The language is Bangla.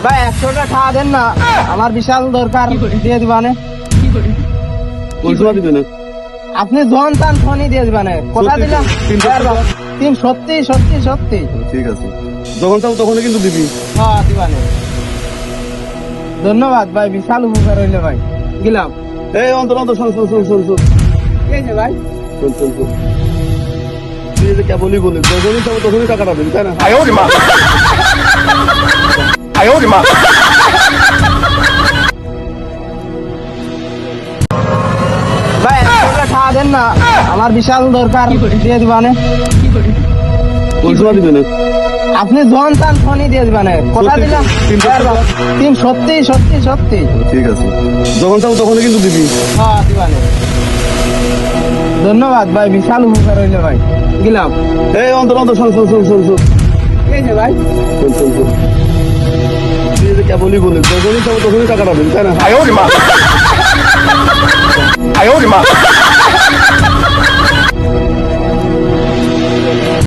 ভাই 100টা টাকা দেন না, আমার বিশাল দরকার, দিয়ে দিবানে। কোন সময় দিবে না? আপনি যখন চান ফোনই দিয়ে দিবানে, কথা সত্যি? দিলাম। 300 টাকা? সত্যি সত্যি সত্যি। ঠিক আছে, যখন চাও তখনই কিন্তু দিবি। হ্যাঁ দিবানে। ধন্যবাদ ভাই, বিশাল উপকার হইলে ভাই, গেলাম। এই অন্তর অন্তর শোন শোন শোন শোন শোন ঠিক আছে ভাই। শোন শোন শোন, তুই যে কেবলই বলিস যখনই চাবো তখনই টাকাটা দিবি, তাই না? ভাই 100টা টাকা দেন না, আমার বিশাল দরকার, দিয়ে দিবানে। কোন সময় দিবে না? আপনি যখন চান ফোনই দিয়ে দিবানে, কথা সত্যি? দিলাম। 300 টাকা? সত্যি সত্যি সত্যি। ঠিক আছে, যখন চাবো তখনই কিন্তু দিবি। হ্যাঁ দিবানে। ধন্যবাদ ভাই, বিশাল উপকার হইলে ভাই, গেলাম। এই অন্তর অন্তর শোন শোন শোন শোন শোন ঠিক আছে ভাই। শোন শোন শোন, তুই যে কেবলই বলিস যখনই চাবো তখনই টাকাটা দিবি, তাই না?